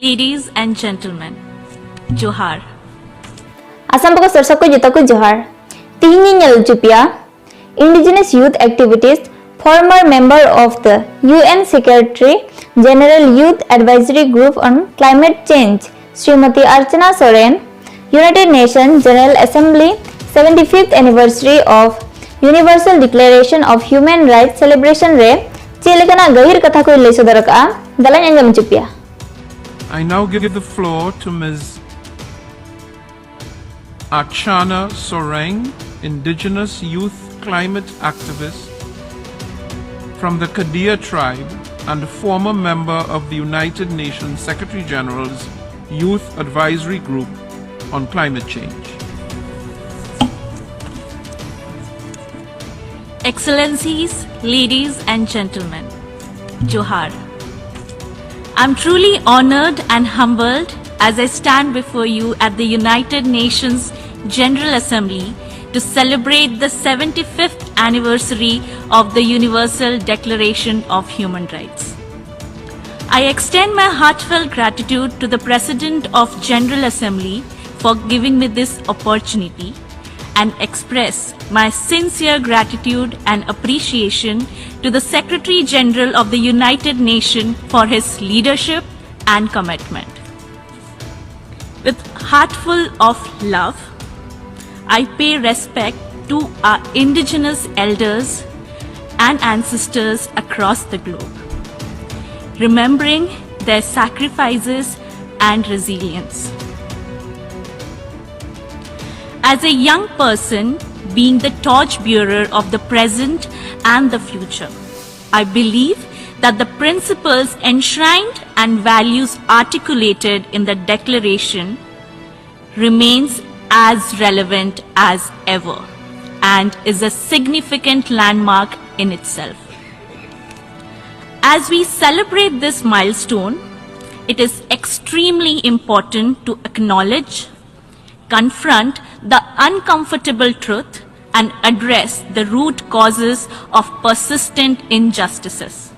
Ladies and gentlemen, Johar. Asam bago sorsa ko jota ko Johar. Tihini nyal chupia. Indigenous Youth Activist, former member of the UN Secretary General Youth Advisory Group on Climate Change, Smt Archana soren, United Nations General Assembly 75th Anniversary of Universal Declaration of Human Rights Celebration re Chelekana gahir katha ko lay sodor ka dalan anjam chupia. I now give the floor to Ms. Archana Soren, Indigenous Youth Climate Activist from the Kadia tribe and a former member of the United Nations Secretary General's Youth Advisory Group on Climate Change. Excellencies, ladies and gentlemen, Johar. I'm truly honored and humbled as I stand before you at the United Nations General Assembly to celebrate the 75th anniversary of the Universal Declaration of Human Rights. I extend my heartfelt gratitude to the President of General Assembly for giving me this opportunity and express my sincere gratitude and appreciation to the Secretary General of the United Nations for his leadership and commitment. With heart full of love, I pay respect to our indigenous elders and ancestors across the globe, remembering their sacrifices and resilience. As a young person, being the torchbearer of the present and the future, I believe that the principles enshrined and values articulated in the Declaration remains as relevant as ever and is a significant landmark in itself. As we celebrate this milestone, it is extremely important to acknowledge, confront the uncomfortable truth and address the root causes of persistent injustices.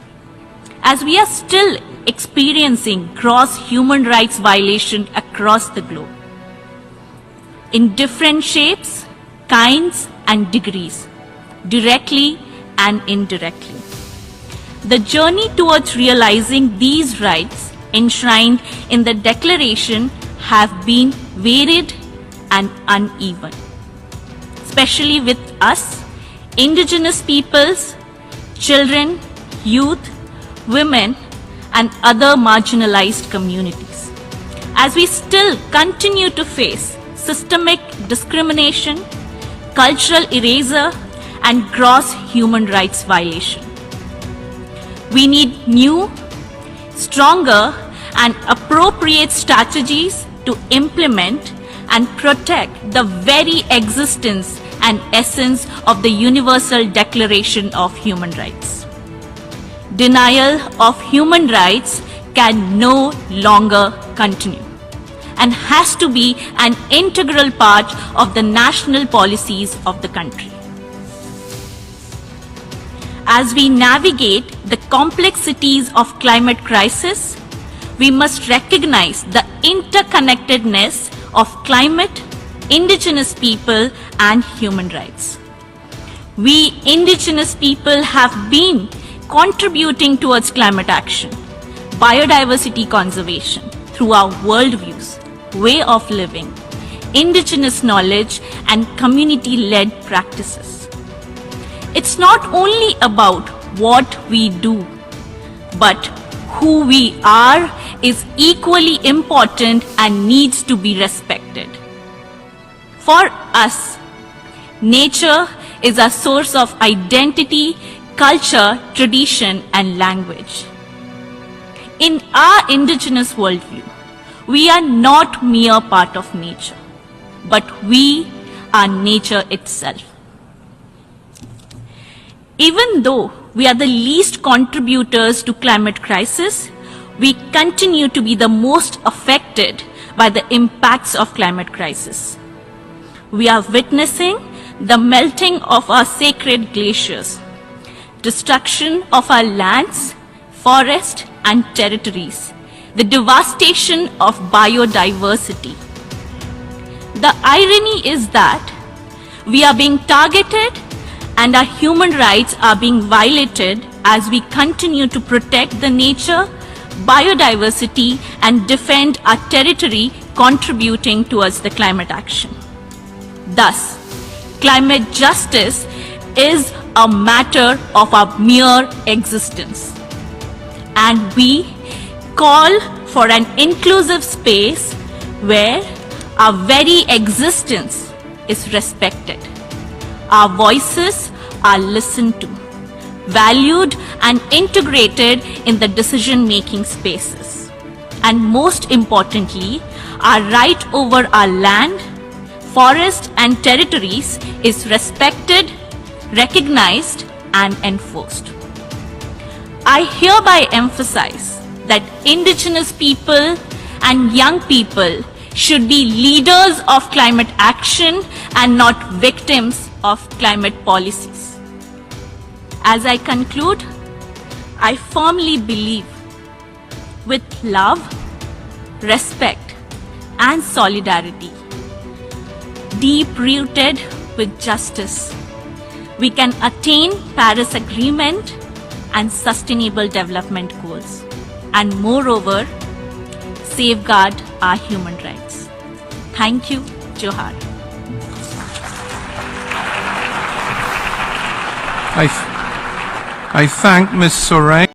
As we are still experiencing gross human rights violations across the globe, in different shapes, kinds and degrees, directly and indirectly. The journey towards realizing these rights enshrined in the Declaration have been varied and uneven, especially with us, indigenous peoples, children, youth, women, and other marginalized communities. As we still continue to face systemic discrimination, cultural erasure, and gross human rights violation. We need new, stronger, and appropriate strategies to implement and protect the very existence and essence of the Universal Declaration of Human Rights. Denial of human rights can no longer continue and has to be an integral part of the national policies of the country. As we navigate the complexities of climate crisis, we must recognize the interconnectedness of climate, indigenous people, and human rights. We indigenous people have been contributing towards climate action, biodiversity conservation through our worldviews, way of living, indigenous knowledge, and community-led practices. It's not only about what we do, but who we are is equally important and needs to be respected. For us, nature is a source of identity, culture, tradition, and language. In our indigenous worldview, we are not mere part of nature, but we are nature itself. Even though we are the least contributors to climate crisis, we continue to be the most affected by the impacts of climate crisis. We are witnessing the melting of our sacred glaciers, destruction of our lands, forests and territories, the devastation of biodiversity. The irony is that we are being targeted and our human rights are being violated as we continue to protect the nature, biodiversity, and defend our territory, contributing towards the climate action. Thus, climate justice is a matter of our mere existence. And we call for an inclusive space where our very existence is respected. Our voices are listened to, valued and integrated in the decision-making spaces. And most importantly, our right over our land, forest and territories is respected, recognized and enforced. I hereby emphasize that indigenous people and young people should be leaders of climate action and not victims of climate policies. As I conclude, I firmly believe with love, respect and solidarity, deep-rooted with justice, we can attain Paris Agreement and Sustainable Development Goals, and moreover, safeguard our human rights. Thank you. Johar. I thank Ms. Soren.